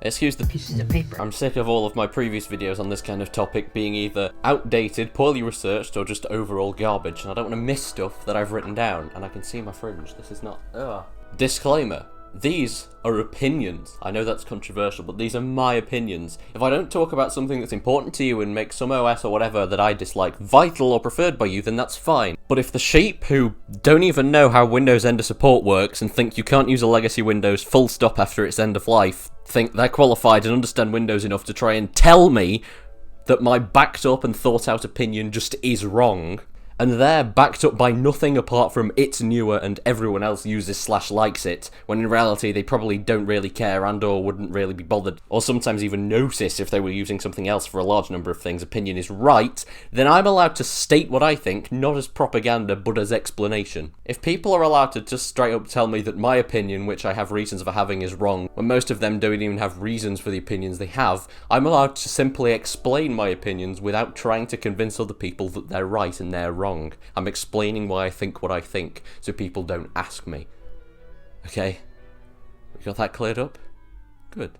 Excuse the pieces of paper. I'm sick of all of my previous videos on this kind of topic being either outdated, poorly researched, or just overall garbage, and I don't want to miss stuff that I've written down, and I can see my fringe. This is not... Disclaimer. These are opinions. I know that's controversial, but these are my opinions. If I don't talk about something that's important to you and make some OS or whatever that I dislike vital or preferred by you, then that's fine. But if the sheep who don't even know how Windows End of Support works and think you can't use a legacy Windows full stop after its end of life think they're qualified and understand Windows enough to try and tell me that my backed up and thought out opinion just is wrong, and they're backed up by nothing apart from it's newer and everyone else uses / likes it, when in reality they probably don't really care and or wouldn't really be bothered, or sometimes even notice if they were using something else for a large number of things, opinion is right, then I'm allowed to state what I think, not as propaganda, but as explanation. If people are allowed to just straight up tell me that my opinion, which I have reasons for having, is wrong, when most of them don't even have reasons for the opinions they have, I'm allowed to simply explain my opinions without trying to convince other people that they're right and they're wrong. I'm explaining why I think what I think, so people don't ask me. Okay? We got that cleared up? Good.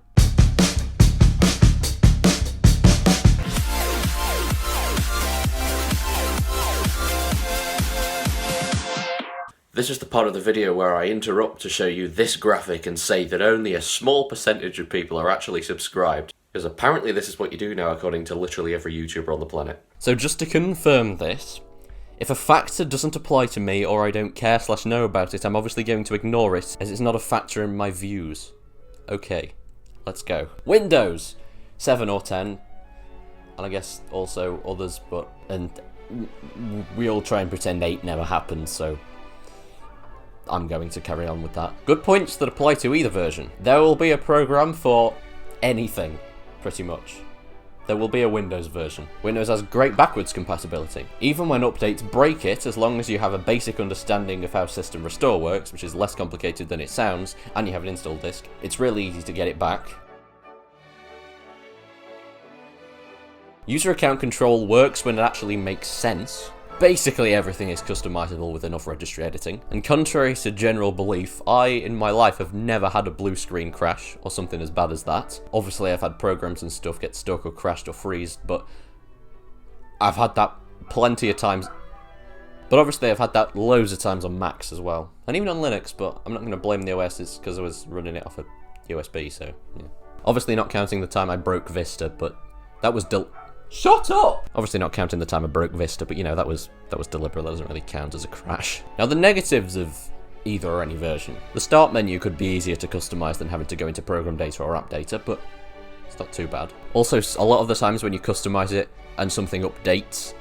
This is the part of the video where I interrupt to show you this graphic and say that only a small percentage of people are actually subscribed. Because apparently this is what you do now according to literally every YouTuber on the planet. So just to confirm this, if a factor doesn't apply to me or I don't care / know about it, I'm obviously going to ignore it as it's not a factor in my views. Okay, let's go. Windows 7 or 10, and I guess also others, and we all try and pretend 8 never happened, so I'm going to carry on with that. Good points that apply to either version. There will be a program for anything, pretty much. There will be a Windows version. Windows has great backwards compatibility. Even when updates break it, as long as you have a basic understanding of how System Restore works, which is less complicated than it sounds, and you have an install disk, it's really easy to get it back. User account control works when it actually makes sense. Basically everything is customizable with enough registry editing, and contrary to general belief, I, in my life, have never had a blue screen crash, or something as bad as that. Obviously I've had programs and stuff get stuck or crashed or freezed, but I've had that plenty of times. But obviously I've had that loads of times on Macs as well, and even on Linux, but I'm not going to blame the OS, it's because I was running it off a USB, so yeah. Obviously not counting the time I broke Vista, but that was Shut up! Obviously not counting the time I broke Vista, but you know, that was deliberate, that doesn't really count as a crash. Now the negatives of either or any version. The start menu could be easier to customize than having to go into program data or app data, but it's not too bad. Also, a lot of the times when you customize it and something updates,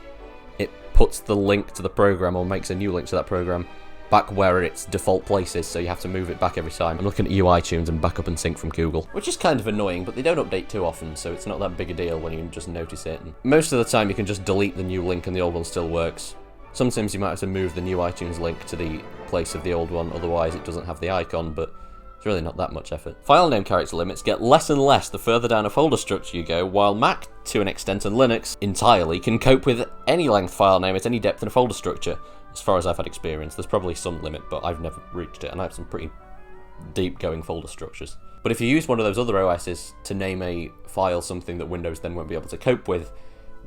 it puts the link to the program or makes a new link to that program back where its default place is, so you have to move it back every time. I'm looking at iTunes and backup and sync from Google, which is kind of annoying, but they don't update too often, so it's not that big a deal when you just notice it. And most of the time you can just delete the new link and the old one still works. Sometimes you might have to move the new iTunes link to the place of the old one, otherwise it doesn't have the icon, but it's really not that much effort. File name character limits get less and less the further down a folder structure you go, while Mac, to an extent, and Linux, entirely, can cope with any length file name at any depth in a folder structure. As far as I've had experience, there's probably some limit, but I've never reached it, and I have some pretty deep-going folder structures. But if you use one of those other OSs to name a file something that Windows then won't be able to cope with,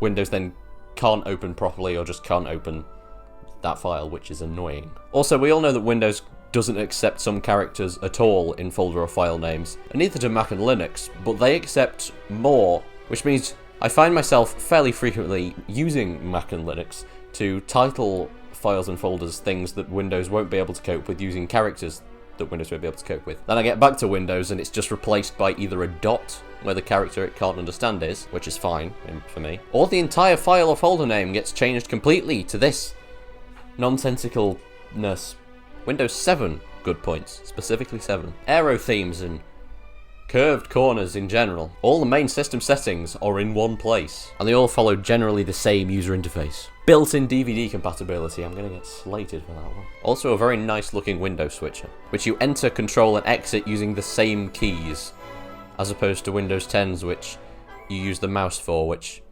Windows then can't open properly or just can't open that file, which is annoying. Also, we all know that Windows doesn't accept some characters at all in folder or file names, and neither do Mac and Linux, but they accept more, which means I find myself fairly frequently using Mac and Linux to title files and folders things that Windows won't be able to cope with using characters that Windows won't be able to cope with. Then I get back to Windows and it's just replaced by either a dot, where the character it can't understand is, which is fine for me, or the entire file or folder name gets changed completely to this nonsensicalness. Windows 7, good points, specifically 7. Aero themes and curved corners in general. All the main system settings are in one place, and they all follow generally the same user interface. Built-in DVD compatibility, I'm going to get slated for that one. Also a very nice looking window switcher, which you enter, control and exit using the same keys, as opposed to Windows 10s, which you use the mouse for, which,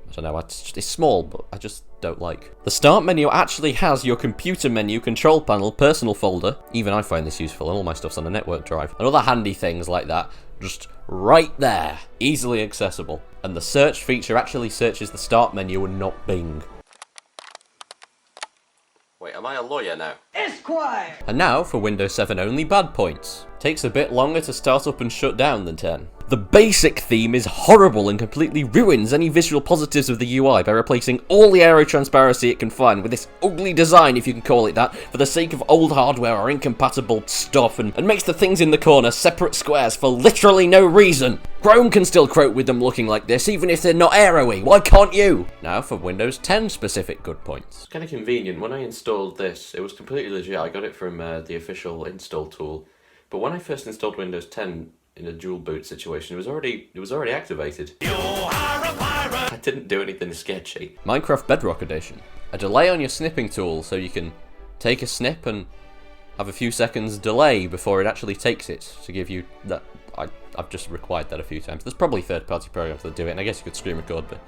I don't know, it's small, but I just don't like. The start menu actually has your computer menu, control panel, personal folder, even I find this useful, and all my stuff's on a network drive, and other handy things like that, Just right there. Easily accessible. And the search feature actually searches the start menu and not Bing. Wait, am I a lawyer now? Esquire! And now for Windows 7 only bad points. Takes a bit longer to start up and shut down than 10. The basic theme is horrible and completely ruins any visual positives of the UI by replacing all the aero transparency it can find with this ugly design, if you can call it that, for the sake of old hardware or incompatible stuff, and makes the things in the corner separate squares for literally no reason. Chrome can still croak with them looking like this, even if they're not aero-y. Why can't you? Now for Windows 10 specific good points. It's kind of convenient. When I installed this, it was completely legit. I got it from the official install tool. But when I first installed Windows 10 in a dual boot situation, it was already activated. I didn't do anything sketchy. Minecraft Bedrock Edition. A delay on your snipping tool so you can take a snip and have a few seconds delay before it actually takes it to give you that. I've just required that a few times. There's probably third-party programs that do it, and I guess you could screen record, but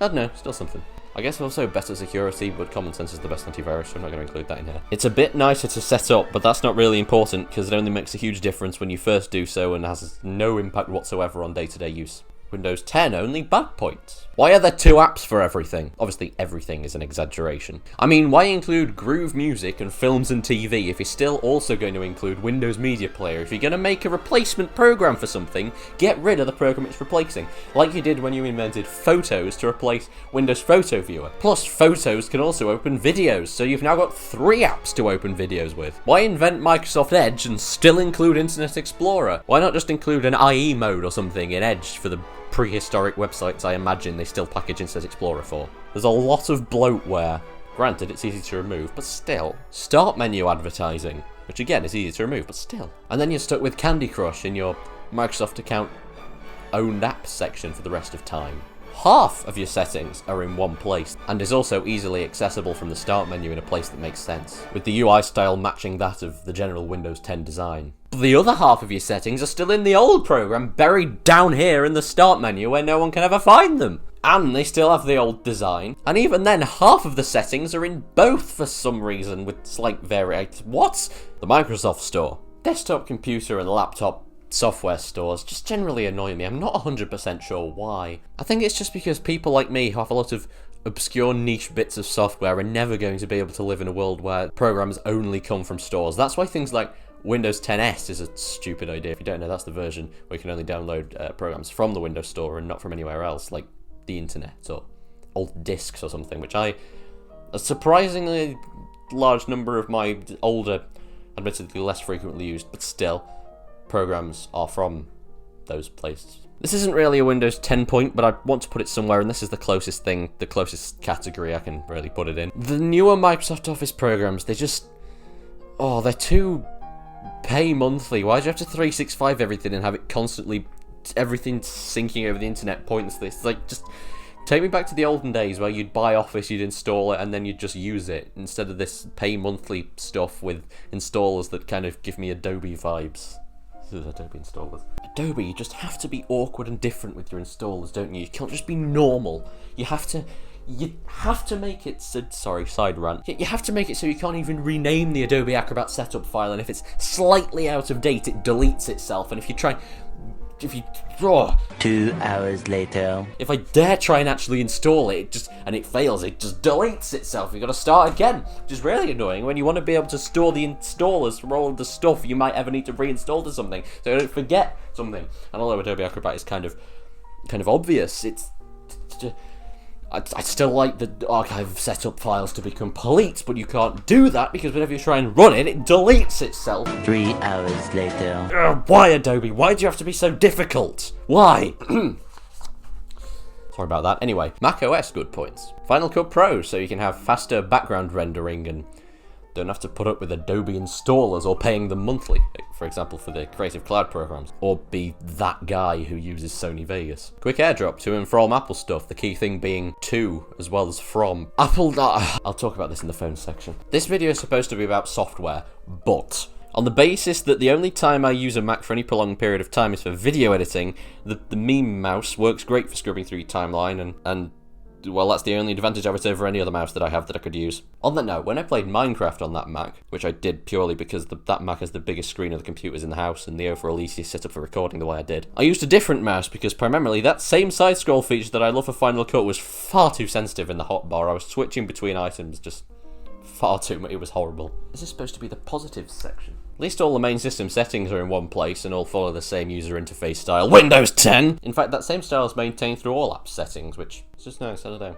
I don't know, still something. I guess also better security, but common sense is the best antivirus, so I'm not going to include that in here. It's a bit nicer to set up, but that's not really important, because it only makes a huge difference when you first do so and has no impact whatsoever on day-to-day use. Windows 10 only bad points. Why are there 2 apps for everything? Obviously, everything is an exaggeration. I mean, why include Groove Music and Films and TV if you're still also going to include Windows Media Player? If you're going to make a replacement program for something, get rid of the program it's replacing. Like you did when you invented Photos to replace Windows Photo Viewer. Plus, Photos can also open videos, so you've now got 3 apps to open videos with. Why invent Microsoft Edge and still include Internet Explorer? Why not just include an IE mode or something in Edge for the prehistoric websites I imagine they still package Internet Explorer for? There's a lot of bloatware. Granted, it's easy to remove, but still. Start menu advertising, which again is easy to remove, but still. And then you're stuck with Candy Crush in your Microsoft account owned apps section for the rest of time. Half of your settings are in one place, and is also easily accessible from the start menu in a place that makes sense, with the UI style matching that of the general Windows 10 design. But the other half of your settings are still in the old program, buried down here in the start menu where no one can ever find them. And they still have the old design, and even then half of the settings are in both for some reason with slight variations. What? The Microsoft Store. Desktop computer and laptop software stores just generally annoy me. I'm not 100% sure why. I think it's just because people like me who have a lot of obscure niche bits of software are never going to be able to live in a world where programs only come from stores. That's why things like Windows 10S is a stupid idea. If you don't know, that's the version where you can only download programs from the Windows Store and not from anywhere else, like the internet or old discs or something, which a surprisingly large number of my older, admittedly less frequently used, but still, programs are from those places. This isn't really a Windows 10 point, but I want to put it somewhere, and this is the closest thing, the closest category I can really put it in. The newer Microsoft Office programs, they're too pay monthly. Why do you have to 365 everything and have it constantly, everything syncing over the internet pointlessly? It's like, just take me back to the olden days where you'd buy Office, you'd install it, and then you'd just use it, instead of this pay monthly stuff with installers that kind of give me Adobe vibes. Adobe installers. Adobe, you just have to be awkward and different with your installers, don't you? You can't just be normal. You have to make it so, sorry, side rant. You have to make it so you can't even rename the Adobe Acrobat setup file, and if it's slightly out of date, it deletes itself, and if you 2 hours later. If I dare try and actually install it, and it fails, it just deletes itself. You've got to start again, which is really annoying when you want to be able to store the installers for all of the stuff you might ever need to reinstall to something, so you don't forget something. And although Adobe Acrobat is kind of obvious, I still like the archive setup files to be complete, but you can't do that because whenever you try and run it, it deletes itself. 3 hours later. Why, Adobe? Why do you have to be so difficult? Why? Sorry about that. Anyway, macOS good points. Final Cut Pro, so you can have faster background rendering and don't have to put up with Adobe installers or paying them monthly, for example, for the Creative Cloud programs, or be that guy who uses Sony Vegas. Quick AirDrop to and from Apple stuff, the key thing being to as well as from. Apple, I'll talk about this in the phone section. This video is supposed to be about software, but on the basis that the only time I use a Mac for any prolonged period of time is for video editing, the meme mouse works great for scrubbing through your timeline and well, that's the only advantage of it over any other mouse that I have that I could use. On that note, when I played Minecraft on that Mac, which I did purely because that Mac has the biggest screen of the computers in the house and the overall easiest setup for recording the way I did, I used a different mouse because primarily that same side scroll feature that I love for Final Cut was far too sensitive in the hotbar. I was switching between items just far too much. It was horrible. This is supposed to be the positives section. At least all the main system settings are in one place and all follow the same user interface style. Windows 10! In fact, that same style is maintained through all app settings, which is just nice. I don't know.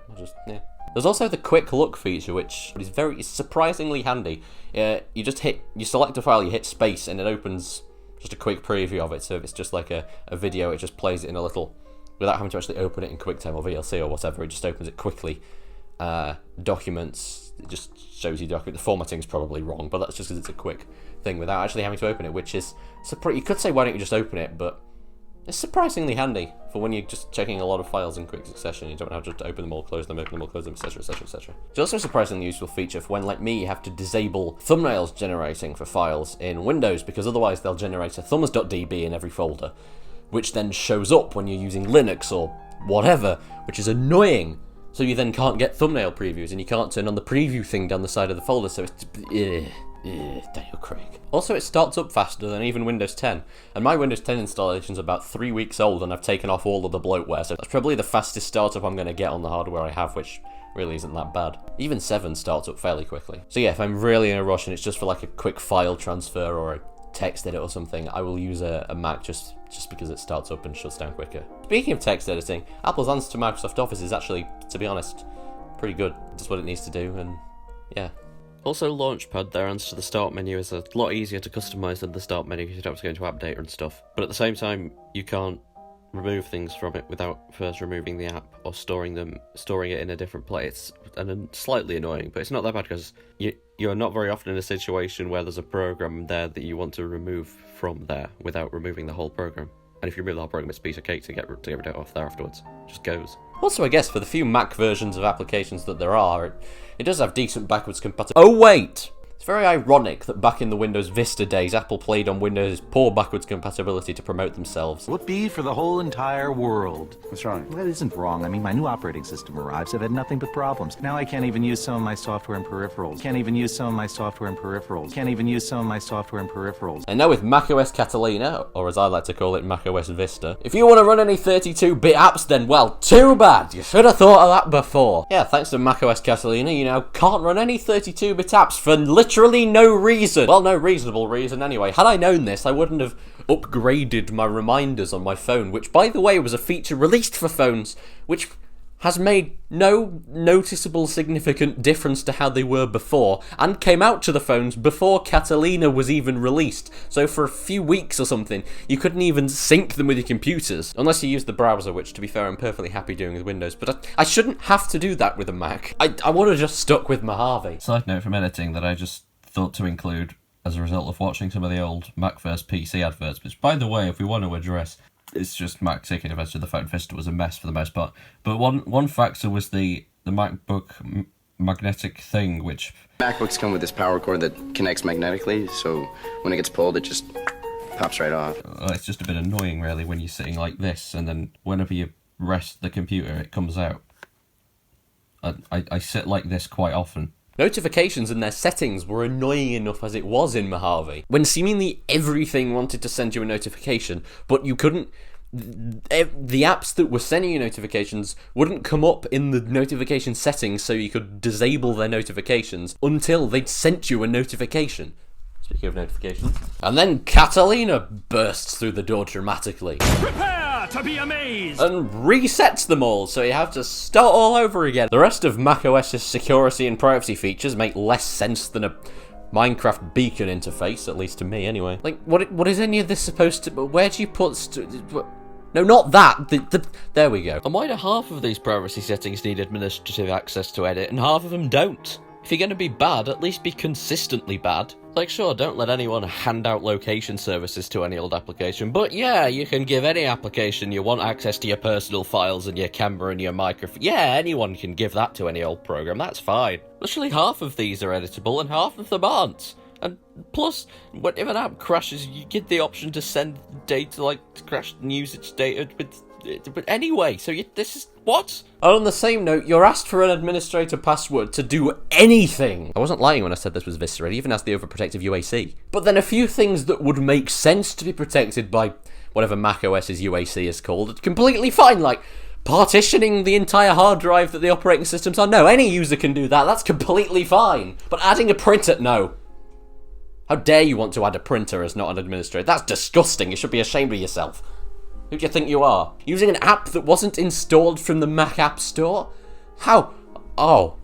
Yeah. There's also the quick look feature, which is very surprisingly handy. You select a file, you hit space, and it opens just a quick preview of it. So if it's just like a video, it just plays it in a little, without having to actually open it in QuickTime or VLC or whatever. It just opens it quickly. Documents, it just shows you document. The formatting's probably wrong, but that's just because it's a quick thing without actually having to open it, which is you could say, why don't you just open it, but it's surprisingly handy for when you're just checking a lot of files in quick succession. You don't have to open them all, close them, open them all, close them, etc, etc, etc. It's also a surprisingly useful feature for when, like me, you have to disable thumbnails generating for files in Windows, because otherwise they'll generate a thumbs.db in every folder, which then shows up when you're using Linux or whatever, which is annoying. So you then can't get thumbnail previews, and you can't turn on the preview thing down the side of the folder, so it's... Daniel Craig. Also, it starts up faster than even Windows 10, and my Windows 10 installation is about 3 weeks old, and I've taken off all of the bloatware, so that's probably the fastest startup I'm going to get on the hardware I have, which really isn't that bad. Even 7 starts up fairly quickly. So yeah, if I'm really in a rush and it's just for like a quick file transfer or a text edit or something, I will use a Mac just because it starts up and shuts down quicker. Speaking of text editing, Apple's answer to Microsoft Office is actually, to be honest, pretty good. Just what it needs to do, and yeah. Also, Launchpad, their answer to the Start menu is a lot easier to customise than the Start menu because you don't have to go into app data and stuff. But at the same time, you can't remove things from it without first removing the app or storing it in a different place. And slightly annoying, but it's not that bad because you're not very often in a situation where there's a program there that you want to remove from there without removing the whole program. And if you remove the whole program, it's a piece of cake to get rid of it off there afterwards. It just goes. Also, I guess for the few Mac versions of applications that there are, it does have decent backwards compatibility. Oh wait! It's very ironic that back in the Windows Vista days, Apple played on Windows' poor backwards compatibility to promote themselves. Whoopee for the whole entire world. What's wrong? That isn't wrong. I mean, my new operating system arrives. I've had nothing but problems. Now I can't even use some of my software and peripherals. And now with macOS Catalina, or as I like to call it, macOS Vista, if you want to run any 32-bit apps, then well, too bad. You should have thought of that before. Yeah, thanks to macOS Catalina, you now can't run any 32-bit apps for literally no reason. Well, no reasonable reason anyway. Had I known this, I wouldn't have upgraded my reminders on my phone, which, by the way, was a feature released for phones, which has made no noticeable significant difference to how they were before, and came out to the phones before Catalina was even released. So for a few weeks or something, you couldn't even sync them with your computers, unless you used the browser, which, to be fair, I'm perfectly happy doing with Windows, but I shouldn't have to do that with a Mac. I would have just stuck with Mojave. Side note from editing that I just thought to include as a result of watching some of the old Mac vs PC adverts, which, by the way, if we want to address, it's just Mac taking advantage of the fact Vista was a mess for the most part. But one factor was the MacBook magnetic thing, which... MacBooks come with this power cord that connects magnetically, so when it gets pulled, it just pops right off. It's just a bit annoying, really, when you're sitting like this, and then whenever you rest the computer, it comes out. I sit like this quite often. Notifications and their settings were annoying enough as it was in Mojave, when seemingly everything wanted to send you a notification, but you couldn't. The apps that were sending you notifications wouldn't come up in the notification settings so you could disable their notifications until they'd sent you a notification. Speaking of notifications. And then Catalina bursts through the door dramatically. Prepare to be amazed! And resets them all, so you have to start all over again. The rest of macOS's security and privacy features make less sense than a Minecraft beacon interface, at least to me anyway. Like, what is any of this supposed to... Where do you put... No, not that. There we go. And why do half of these privacy settings need administrative access to edit, and half of them don't? If you're going to be bad, at least be consistently bad. Like, sure, don't let anyone hand out location services to any old application, but yeah, you can give any application you want access to your personal files and your camera and your microphone. Yeah, anyone can give that to any old program, that's fine. Literally half of these are editable and half of them aren't. And plus, if an app crashes, you get the option to send data, like, crashed usage data with But anyway, so this is... What? And on the same note, you're asked for an administrator password to do anything. I wasn't lying when I said this was Vista. It even has the overprotective UAC. But then a few things that would make sense to be protected by whatever macOS's UAC is called are completely fine, like partitioning the entire hard drive that the operating system's on. No, any user can do that. That's completely fine. But adding a printer, no. How dare you want to add a printer as not an administrator? That's disgusting. You should be ashamed of yourself. Who do you think you are? Using an app that wasn't installed from the Mac App Store? How? Oh,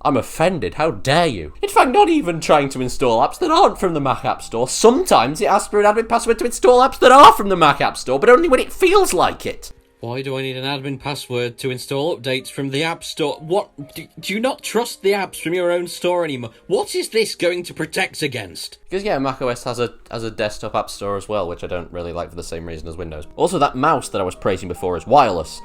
I'm offended. How dare you? In fact, not even trying to install apps that aren't from the Mac App Store. Sometimes it asks for an admin password to install apps that are from the Mac App Store, but only when it feels like it. Why do I need an admin password to install updates from the App Store? What? Do you not trust the apps from your own store anymore? What is this going to protect against? Because yeah, macOS has a desktop app store as well, which I don't really like for the same reason as Windows. Also, that mouse that I was praising before is wireless.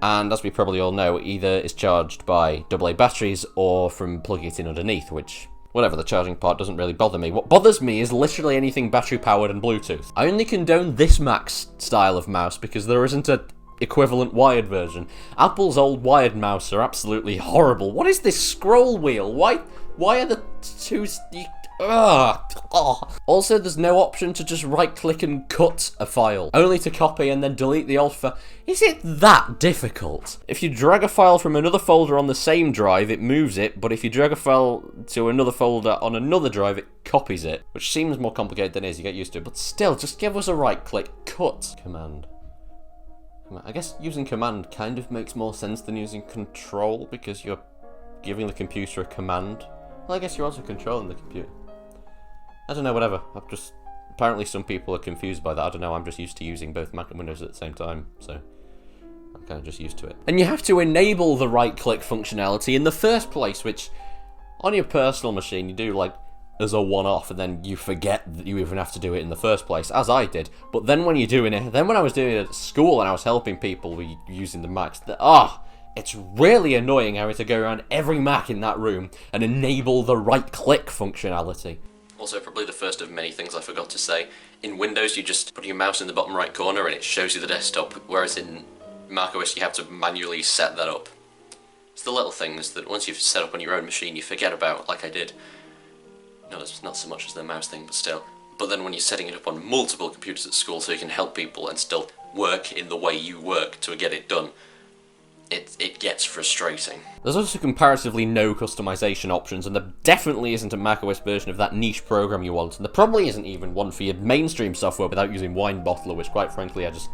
And as we probably all know, either is charged by AA batteries or from plugging it in underneath, which... whatever, the charging part doesn't really bother me. What bothers me is literally anything battery-powered and Bluetooth. I only condone this Mac's style of mouse because there isn't a equivalent wired version. Apple's old wired mouse are absolutely horrible. What is this scroll wheel? Why are the two... Also, there's no option to just right-click and cut a file, only to copy and then delete the old file. Is it that difficult? If you drag a file from another folder on the same drive, it moves it, but if you drag a file to another folder on another drive, it copies it, which seems more complicated than it is, you get used to it, but still, just give us a right-click, cut command. I guess using command kind of makes more sense than using control, because you're giving the computer a command. Well, I guess you're also controlling the computer. I don't know, whatever. Apparently some people are confused by that. I don't know, I'm just used to using both Mac and Windows at the same time, so I'm kind of just used to it. And you have to enable the right-click functionality in the first place, which on your personal machine you do like as a one-off, and then you forget that you even have to do it in the first place, as I did. But then when you're doing it, then when I was doing it at school and I was helping people using the Macs, it's really annoying having to go around every Mac in that room and enable the right-click functionality. Also, probably the first of many things I forgot to say. In Windows, you just put your mouse in the bottom right corner and it shows you the desktop, whereas in macOS you have to manually set that up. It's the little things that once you've set up on your own machine you forget about, like I did. No, it's not so much as the mouse thing, but still. But then when you're setting it up on multiple computers at school so you can help people and still work in the way you work to get it done, it gets frustrating. There's also comparatively no customization options, and there definitely isn't a macOS version of that niche program you want, and there probably isn't even one for your mainstream software without using Wine Bottler, which quite frankly I just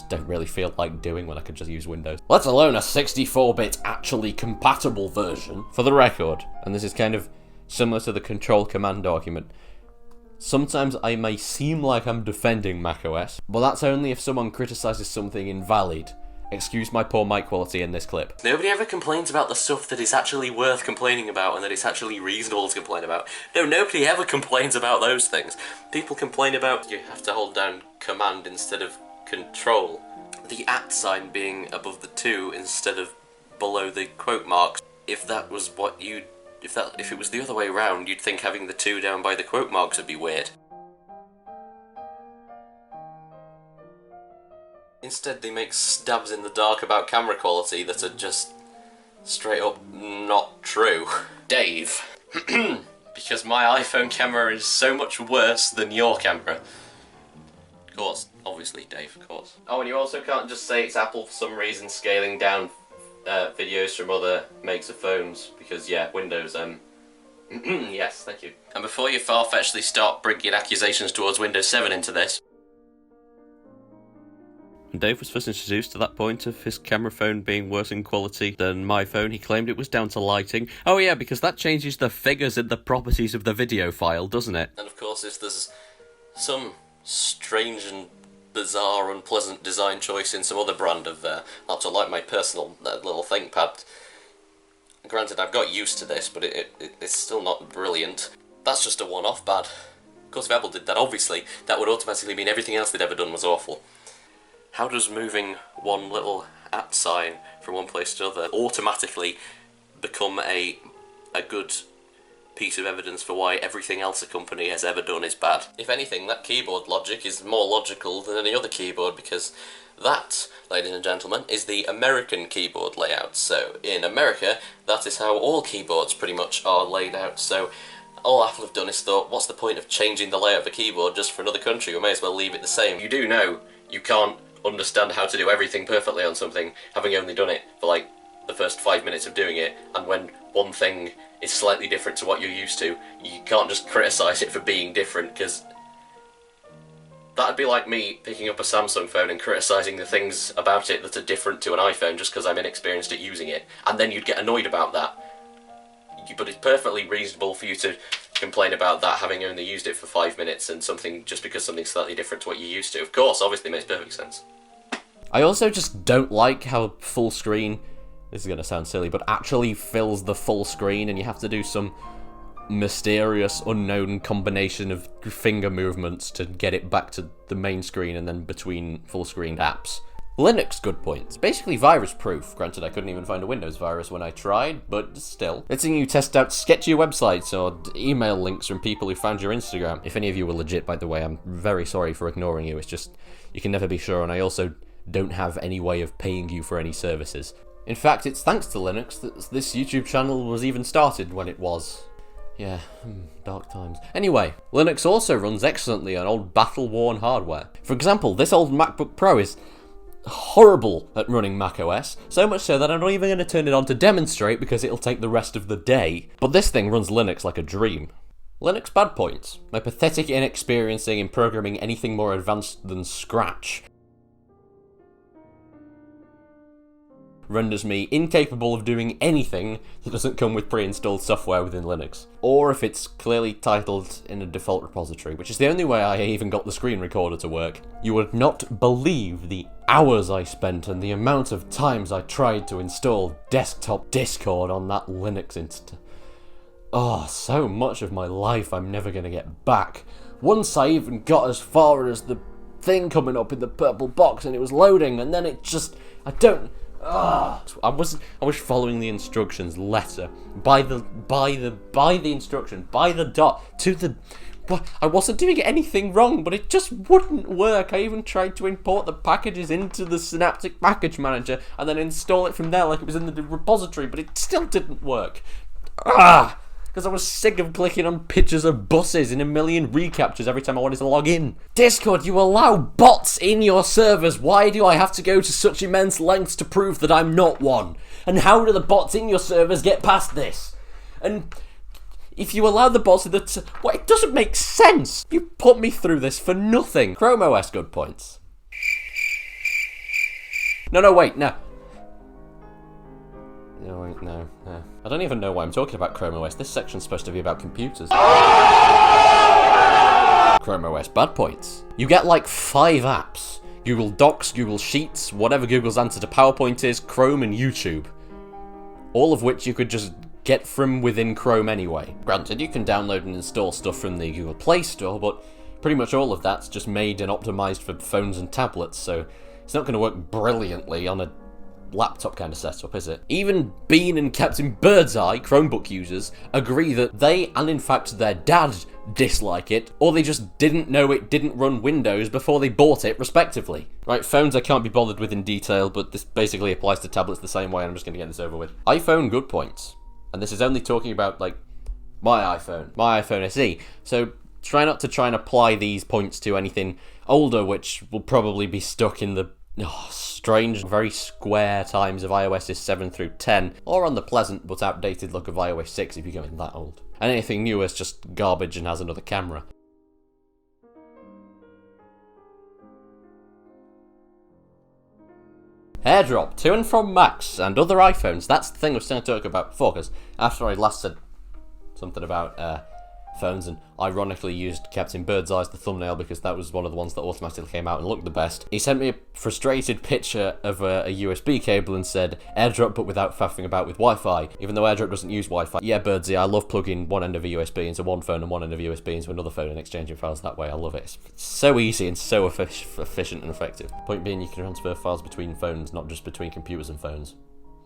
don't really feel like doing when I could just use Windows. Let alone a 64-bit actually compatible version. For the record, and this is kind of similar to the control command argument, sometimes I may seem like I'm defending macOS, but that's only if someone criticizes something invalid. Excuse my poor mic quality in this clip. Nobody ever complains about the stuff that is actually worth complaining about and that it's actually reasonable to complain about. No, nobody ever complains about those things. People complain about you have to hold down command instead of control. The @ sign being above the 2 instead of below the quote marks. If that was what you... If it was the other way around, you'd think having the 2 down by the quote marks would be weird. Instead, they make stabs in the dark about camera quality that are just straight up not true. Dave. Because my iPhone camera is so much worse than your camera. Of course, obviously, Dave, of course. Oh, and you also can't just say it's Apple for some reason scaling down videos from other makes of phones, because yeah, Windows, yes, thank you. And before you far-fetchedly start bringing accusations towards Windows 7 into this, When Dave was first introduced to that point of his camera phone being worse in quality than my phone, he claimed it was down to lighting. Oh yeah, because that changes the figures in the properties of the video file, doesn't it? and of course if there's some strange and bizarre, unpleasant design choice in some other brand of laptop, like my personal little ThinkPad. Granted, I've got used to this, but it's still not brilliant. That's just a one-off bad. Of course, if Apple did that, obviously, that would automatically mean everything else they'd ever done was awful. How does moving one little @ sign from one place to another automatically become a good piece of evidence for why everything else a company has ever done is bad? If anything, that keyboard logic is more logical than any other keyboard, because That, ladies and gentlemen, is the American keyboard layout. So, in America, that is how all keyboards pretty much are laid out. So, all Apple have done is thought, what's the point of changing the layout of a keyboard just for another country? We may as well leave it the same. You do know you can't understand how to do everything perfectly on something, having only done it for like the first 5 minutes of doing it, and when one thing is slightly different to what you're used to, you can't just criticise it for being different, because that'd be like me picking up a Samsung phone and criticising the things about it that are different to an iPhone just because I'm inexperienced at using it, and then you'd get annoyed about that. But it's perfectly reasonable for you to complain about that having only used it for 5 minutes and something just because something's slightly different to what you're used to. Of course, obviously makes perfect sense. I also just don't like how full screen, this is going to sound silly, but actually fills the full screen and you have to do some mysterious, unknown combination of finger movements to get it back to the main screen and then between full screen apps. Linux, good points. Basically virus proof. Granted, I couldn't even find a Windows virus when I tried, but still. Letting you test out sketchy websites or email links from people who found your Instagram. If any of you were legit, by the way, I'm very sorry for ignoring you. It's just, you can never be sure, and I also don't have any way of paying you for any services. In fact, it's thanks to Linux that this YouTube channel was even started when it was. Yeah, dark times. Anyway, Linux also runs excellently on old battle-worn hardware. For example, this old MacBook Pro is horrible at running macOS, so much so that I'm not even going to turn it on to demonstrate because it'll take the rest of the day. But this thing runs Linux like a dream. Linux bad points. My pathetic inexperience in programming anything more advanced than Scratch renders me incapable of doing anything that doesn't come with pre-installed software within Linux. Or if it's clearly titled in a default repository, which is the only way I even got the screen recorder to work. You would not believe the hours I spent and the amount of times I tried to install desktop Discord on that Linux instance. Oh, so much of my life I'm never going to get back. Once I even got as far as the thing coming up in the purple box and it was loading, and then it just, I was following the instructions letter by the instruction, by the dot to the. I wasn't doing anything wrong, but it just wouldn't work. I even tried to import the packages into the Synaptic Package Manager and then install it from there like it was in the repository, but it still didn't work. Because I was sick of clicking on pictures of buses in a million recaptures every time I wanted to log in. Discord, you allow bots in your servers. Why do I have to go to such immense lengths to prove that I'm not one? And how do the bots in your servers get past this? And if you allow the bots in the... Well, it doesn't make sense. You put me through this for nothing. ChromeOS good points. No, wait, no. No. I don't even know why I'm talking about ChromeOS. This section's supposed to be about computers. ChromeOS bad points. You get like 5 apps. Google Docs, Google Sheets, whatever Google's answer to PowerPoint is, Chrome and YouTube. All of which you could just get from within Chrome anyway. Granted, you can download and install stuff from the Google Play Store, but pretty much all of that's just made and optimized for phones and tablets, so it's not going to work brilliantly on a laptop kind of setup, is it? Even Bean and Captain Birdseye, Chromebook users, agree that they, and in fact their dad, dislike it, or they just didn't know it didn't run Windows before they bought it, respectively. Right, phones I can't be bothered with in detail, but this basically applies to tablets the same way, and I'm just going to get this over with. iPhone good points. And this is only talking about, like, my iPhone SE. So try not to try and apply these points to anything older, which will probably be stuck in the strange, very square times of iOS 7 through 10, or on the pleasant but outdated look of iOS 6 if you're going that old. And anything newer is just garbage and has another camera. AirDrop to and from Macs and other iPhones. That's the thing I was going to talk about before, because after I last said something about phones and ironically used Captain Birdseye as the thumbnail because that was one of the ones that automatically came out and looked the best, he sent me a frustrated picture of a USB cable and said, AirDrop but without faffing about with Wi-Fi, even though AirDrop doesn't use Wi-Fi. Yeah, Birdseye, I love plugging one end of a USB into one phone and one end of a USB into another phone and exchanging files that way. I love it. It's so easy and so efficient and effective. Point being, you can transfer files between phones, not just between computers and phones.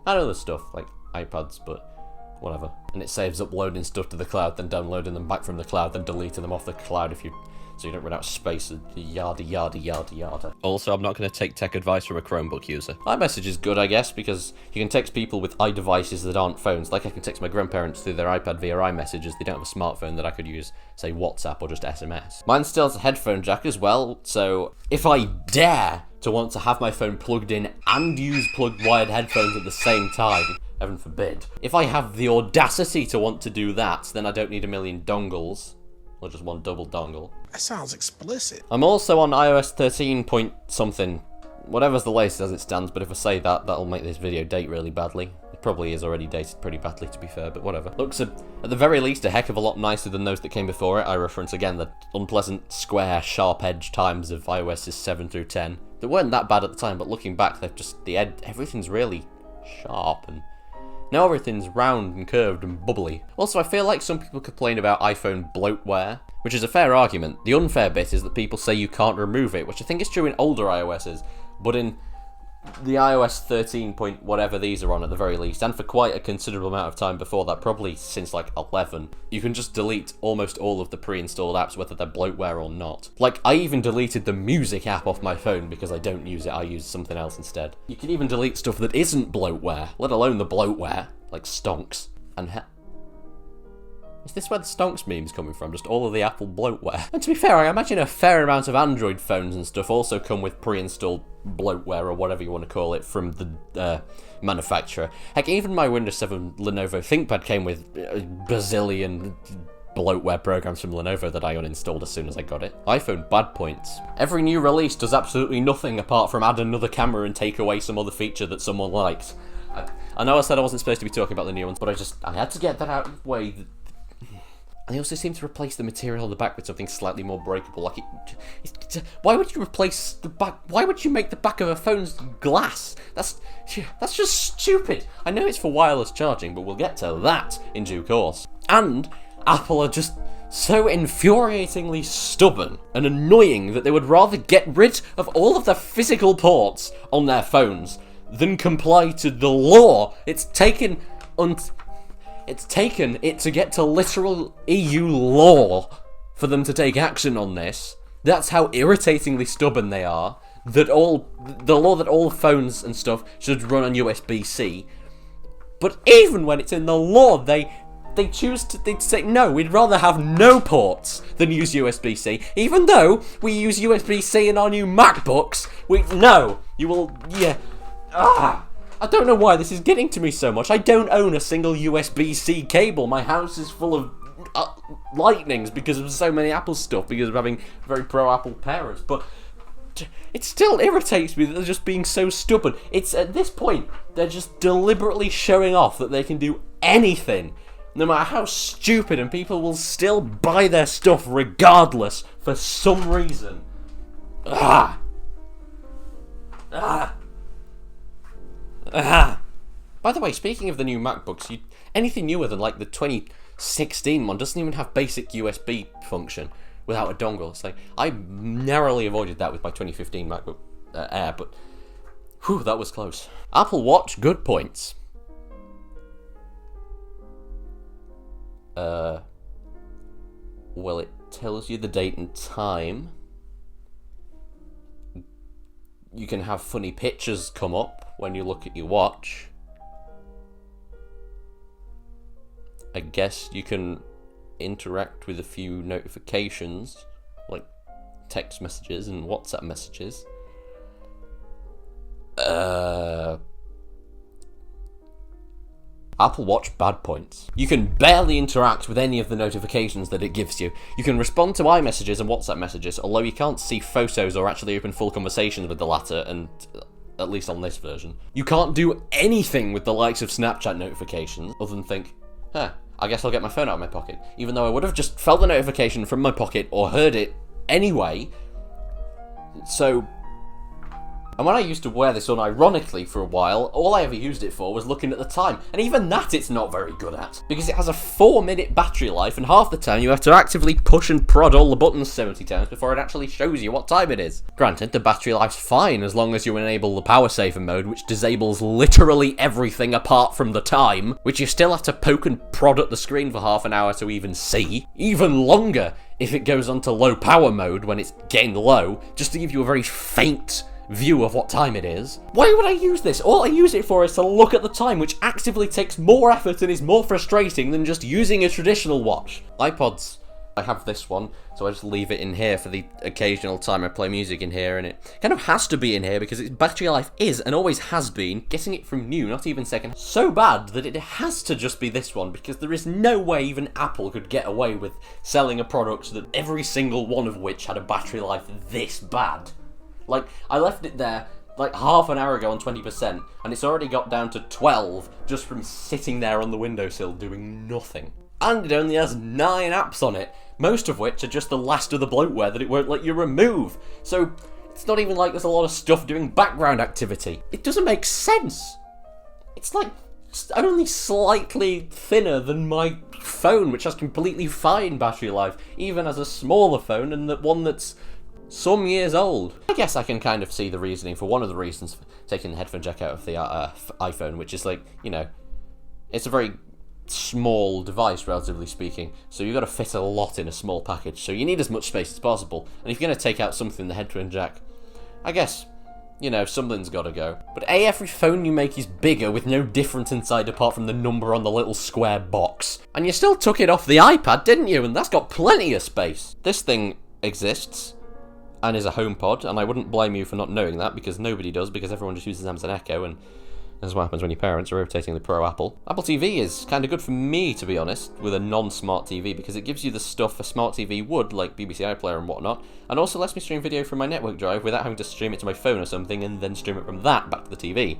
And other stuff, like iPads, but whatever. And it saves uploading stuff to the cloud, then downloading them back from the cloud, then deleting them off the cloud if you so you don't run out of space, yada yada yada yada. Also, I'm not going to take tech advice from a Chromebook user. iMessage is good, I guess, because you can text people with iDevices that aren't phones. Like I can text my grandparents through their iPad via iMessages. They don't have a smartphone that I could use, say, WhatsApp or just SMS. Mine still has a headphone jack as well, so if I dare to want to have my phone plugged in and use plugged wired headphones at the same time, heaven forbid. If I have the audacity to want to do that, then I don't need a million dongles, or just one double dongle. That sounds explicit. I'm also on iOS 13 point something, whatever's the latest as it stands, but if I say that, that'll make this video date really badly. It probably is already dated pretty badly, to be fair, but whatever. Looks, at the very least, a heck of a lot nicer than those that came before it. I reference again the unpleasant, square, sharp-edged times of iOS's 7 through 10. They weren't that bad at the time, but looking back, they've just, everything's really sharp, and now everything's round and curved and bubbly. Also, I feel like some people complain about iPhone bloatware, which is a fair argument. The unfair bit is that people say you can't remove it, which I think is true in older iOSs, but in the iOS 13 point whatever these are on at the very least, and for quite a considerable amount of time before that, probably since like 11, you can just delete almost all of the pre-installed apps, whether they're bloatware or not. Like, I even deleted the music app off my phone because I don't use it, I use something else instead. You can even delete stuff that isn't bloatware, let alone the bloatware, like stonks, and is this where the stonks meme's coming from? Just all of the Apple bloatware? And to be fair, I imagine a fair amount of Android phones and stuff also come with pre-installed bloatware, or whatever you want to call it, from the manufacturer. Heck, even my Windows 7 Lenovo ThinkPad came with a bazillion bloatware programs from Lenovo that I uninstalled as soon as I got it. iPhone bad points. Every new release does absolutely nothing apart from add another camera and take away some other feature that someone likes. I know I said I wasn't supposed to be talking about the new ones, but I had to get that out of the way. And they also seem to replace the material on the back with something slightly more breakable. Like, why would you replace the back? Why would you make the back of a phone's glass? That's just stupid. I know it's for wireless charging, but we'll get to that in due course. And Apple are just so infuriatingly stubborn and annoying that they would rather get rid of all of the physical ports on their phones than comply to the law. It's taken it to get to literal EU law for them to take action on this. That's how irritatingly stubborn they are. The law that all phones and stuff should run on USB-C. But even when it's in the law, they choose to say, no, we'd rather have no ports than use USB-C. Even though we use USB-C in our new MacBooks, I don't know why this is getting to me so much. I don't own a single USB-C cable. My house is full of lightnings because of so many Apple stuff, because of having very pro-Apple parents. But it still irritates me that they're just being so stubborn. It's at this point, they're just deliberately showing off that they can do anything, no matter how stupid, and people will still buy their stuff regardless for some reason. By the way, speaking of the new MacBooks, anything newer than like the 2016 one doesn't even have basic USB function without a dongle. It's like, I narrowly avoided that with my 2015 MacBook Air, but whew, that was close. Apple Watch, good points. Well, it tells you the date and time. You can have funny pictures come up when you look at your watch. I guess you can interact with a few notifications, like text messages and WhatsApp messages. Apple Watch bad points. You can barely interact with any of the notifications that it gives you. You can respond to iMessages and WhatsApp messages, although you can't see photos or actually open full conversations with the latter, and at least on this version. You can't do anything with the likes of Snapchat notifications other than think, I guess I'll get my phone out of my pocket, even though I would have just felt the notification from my pocket or heard it anyway. So, and when I used to wear this unironically for a while, all I ever used it for was looking at the time. And even that it's not very good at, because it has a 4-minute battery life, and half the time you have to actively push and prod all the buttons 70 times before it actually shows you what time it is. Granted, the battery life's fine as long as you enable the power saver mode, which disables literally everything apart from the time, which you still have to poke and prod at the screen for half an hour to even see. Even longer if it goes onto low power mode when it's getting low, just to give you a very faint view of what time it is. Why would I use this? All I use it for is to look at the time, which actively takes more effort and is more frustrating than just using a traditional watch. iPods, I have this one, so I just leave it in here for the occasional time I play music in here, and it kind of has to be in here because its battery life is, and always has been, getting it from new, not even second, so bad that it has to just be this one, because there is no way even Apple could get away with selling a product that every single one of which had a battery life this bad. Like, I left it there like half an hour ago on 20%, and it's already got down to 12 just from sitting there on the windowsill doing nothing. And it only has 9 apps on it, most of which are just the last of the bloatware that it won't let you remove. So it's not even like there's a lot of stuff doing background activity. It doesn't make sense. It's like only slightly thinner than my phone, which has completely fine battery life, even as a smaller phone, and that one that's some years old. I guess I can kind of see the reasoning for one of the reasons for taking the headphone jack out of the iPhone, which is like, you know, it's a very small device, relatively speaking, so you've got to fit a lot in a small package, so you need as much space as possible, and if you're going to take out something, the headphone jack, I guess, you know, something's got to go. But every phone you make is bigger with no difference inside apart from the number on the little square box. And you still took it off the iPad, didn't you? And that's got plenty of space. This thing exists and is a HomePod, and I wouldn't blame you for not knowing that, because nobody does, because everyone just uses Amazon Echo, and that's what happens when your parents are rotating the Pro Apple. Apple TV is kind of good for me, to be honest, with a non-smart TV, because it gives you the stuff a smart TV would, like BBC iPlayer and whatnot, and also lets me stream video from my network drive without having to stream it to my phone or something, and then stream it from that back to the TV.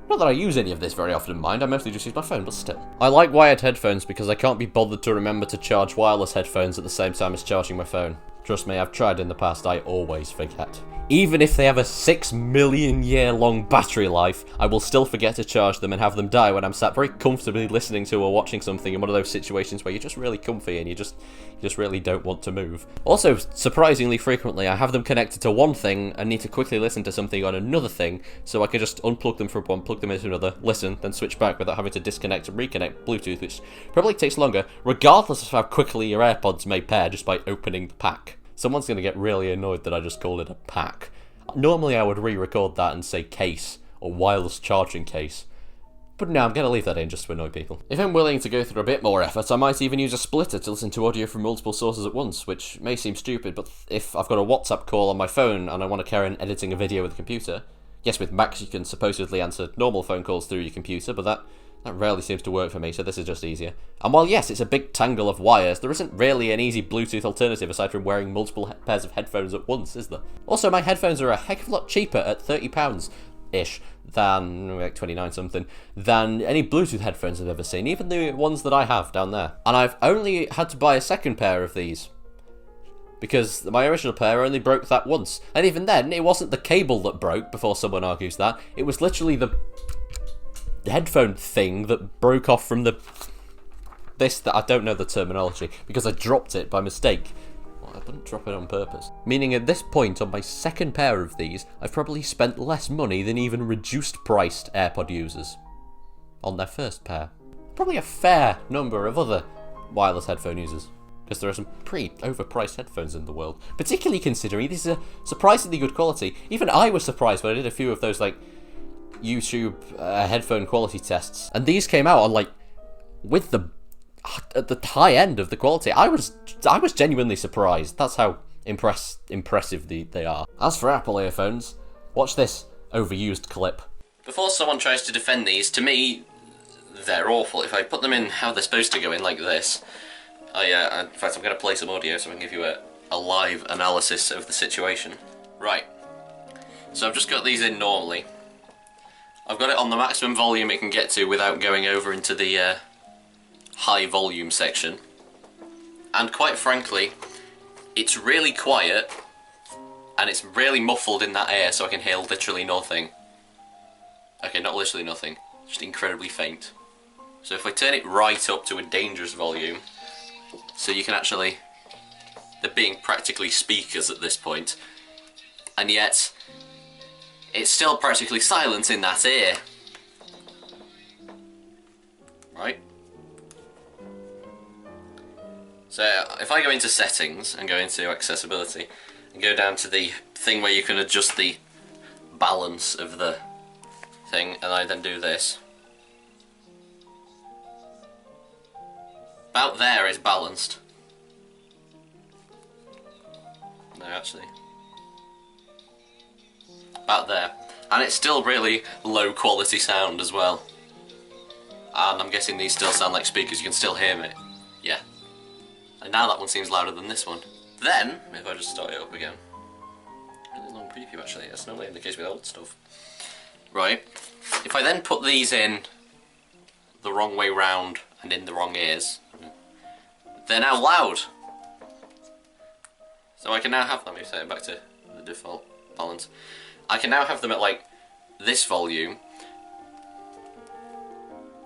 Not that I use any of this very often, mind, I mostly just use my phone, but still. I like wired headphones because I can't be bothered to remember to charge wireless headphones at the same time as charging my phone. Trust me, I've tried in the past, I always forget. Even if they have a 6 million year long battery life, I will still forget to charge them and have them die when I'm sat very comfortably listening to or watching something in one of those situations where you're just really comfy and you just really don't want to move. Also, surprisingly frequently, I have them connected to one thing and need to quickly listen to something on another thing, so I can just unplug them from one, plug them into another, listen, then switch back without having to disconnect and reconnect Bluetooth, which probably takes longer, regardless of how quickly your AirPods may pair just by opening the pack. Someone's going to get really annoyed that I just called it a pack. Normally I would re-record that and say case, or wireless charging case. But no, I'm going to leave that in just to annoy people. If I'm willing to go through a bit more effort, I might even use a splitter to listen to audio from multiple sources at once, which may seem stupid, but if I've got a WhatsApp call on my phone and I want to carry on editing a video with a computer, yes, with Macs you can supposedly answer normal phone calls through your computer, but that rarely seems to work for me, so this is just easier. And while yes, it's a big tangle of wires, there isn't really an easy Bluetooth alternative aside from wearing multiple pairs of headphones at once, is there? Also, my headphones are a heck of a lot cheaper at £30-ish than, like 29 something, than any Bluetooth headphones I've ever seen, even the ones that I have down there. And I've only had to buy a second pair of these, because my original pair only broke that once. And even then, it wasn't the cable that broke, before someone argues that, it was literally the headphone thing that broke off from that I don't know the terminology, because I dropped it by mistake. Well, I didn't drop it on purpose. Meaning at this point on my second pair of these, I've probably spent less money than even reduced priced AirPod users on their first pair. Probably a fair number of other wireless headphone users, because there are some pretty overpriced headphones in the world, particularly considering these are surprisingly good quality. Even I was surprised when I did a few of those like YouTube headphone quality tests, and these came out on like with the at the high end of the quality. I was genuinely surprised. That's how impressive they are. As for Apple earphones, watch this overused clip. Before someone tries to defend these, to me they're awful. If I put them in how they're supposed to go in like this, in fact I'm going to play some audio so I can give you a live analysis of the situation. Right, so I've just got these in normally. I've got it on the maximum volume it can get to without going over into the high volume section. And quite frankly, it's really quiet and it's really muffled in that air, so I can hear literally nothing. Okay, not literally nothing, just incredibly faint. So if I turn it right up to a dangerous volume, so you can actually... they're being practically speakers at this point, and yet it's still practically silent in that ear. Right? So if I go into settings and go into accessibility and go down to the thing where you can adjust the balance of the thing, and I then do this, about there it's balanced. No, actually, about there, and it's still really low quality sound as well. And I'm guessing these still sound like speakers, you can still hear me. Yeah. And now that one seems louder than this one. Then, if I just start it up again. Really long preview actually, that's normally the case with old stuff. Right. If I then put these in the wrong way round and in the wrong ears, they're now loud. So I can now have, let me set it back to the default balance. I can now have them at like this volume,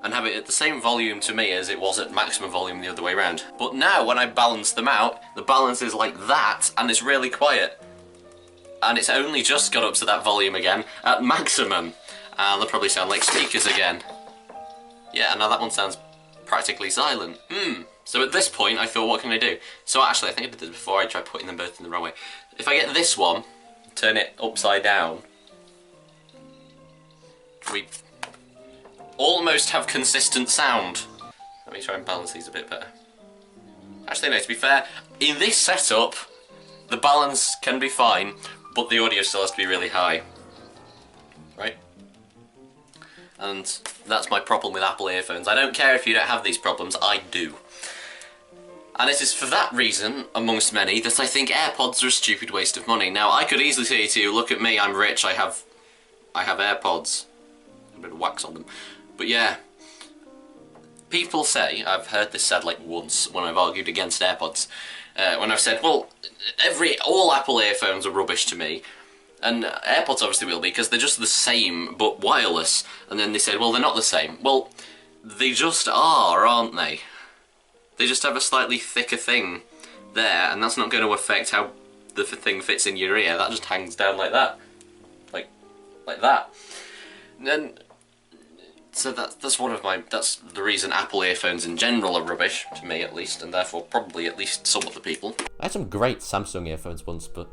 and have it at the same volume to me as it was at maximum volume the other way around. But now when I balance them out, the balance is like that, and it's really quiet. And it's only just got up to that volume again at maximum. And they'll probably sound like speakers again. Yeah, and now that one sounds practically silent. So at this point I thought, what can I do? So actually, I think I did this before, I tried putting them both in the wrong way. If I get this one, turn it upside down, we almost have consistent sound. Let me try and balance these a bit better. Actually no, to be fair, in this setup, the balance can be fine, but the audio still has to be really high. Right? And that's my problem with Apple earphones. I don't care if you don't have these problems, I do. And it is for that reason, amongst many, that I think AirPods are a stupid waste of money. Now, I could easily say to you, look at me, I'm rich, I have AirPods. A bit of wax on them. But yeah, people say, I've heard this said like once when I've argued against AirPods, when I've said, well, all Apple earphones are rubbish to me, and AirPods obviously will be, because they're just the same, but wireless, and then they said, well, they're not the same. Well, they just are, aren't they? They just have a slightly thicker thing there, and that's not going to affect how the thing fits in your ear, that just hangs down like that. Like that. And so that's one of that's the reason Apple earphones in general are rubbish, to me at least, and therefore probably at least some of the people. I had some great Samsung earphones once, but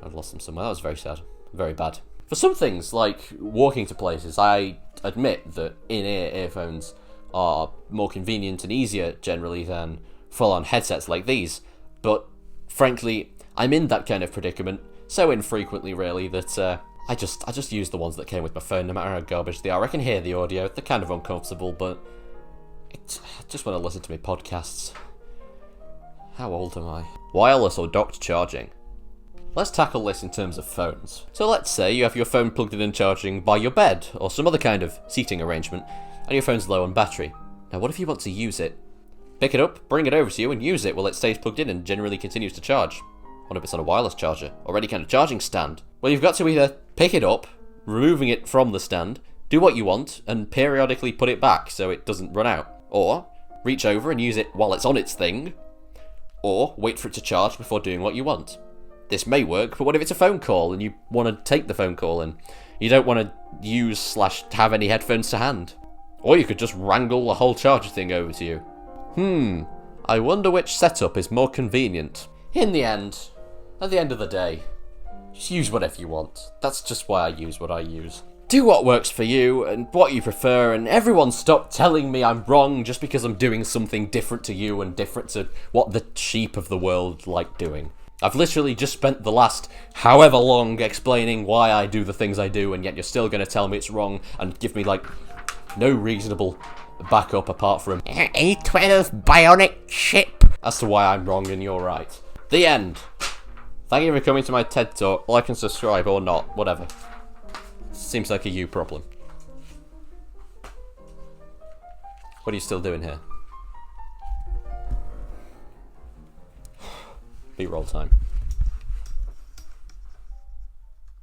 I've lost them somewhere. That was very sad. Very bad. For some things, like walking to places, I admit that in-ear earphones are more convenient and easier generally than full-on headsets like these, but frankly, I'm in that kind of predicament so infrequently really that I just use the ones that came with my phone, no matter how garbage they are. I can hear the audio, they're kind of uncomfortable, but I just want to listen to my podcasts. How old am I? Wireless or docked charging? Let's tackle this in terms of phones. So let's say you have your phone plugged in and charging by your bed, or some other kind of seating arrangement, and your phone's low on battery. Now what if you want to use it? Pick it up, bring it over to you, and use it while it stays plugged in and generally continues to charge. What if it's on a wireless charger, or any kind of charging stand? Well, you've got to either pick it up, removing it from the stand, do what you want, and periodically put it back so it doesn't run out. Or reach over and use it while it's on its thing, or wait for it to charge before doing what you want. This may work, but what if it's a phone call and you want to take the phone call and you don't want to use / have any headphones to hand? Or you could just wrangle the whole charger thing over to you. I wonder which setup is more convenient. In the end, at the end of the day, just use whatever you want. That's just why I use what I use. Do what works for you and what you prefer, and everyone stop telling me I'm wrong just because I'm doing something different to you and different to what the sheep of the world like doing. I've literally just spent the last however long explaining why I do the things I do, and yet you're still going to tell me it's wrong and give me, like, no reasonable backup apart from A12 bionic chip as to why I'm wrong and you're right. The end. Thank you for coming to my TED Talk. Like and subscribe or not, whatever. Seems like a you problem. What are you still doing here? B-roll time.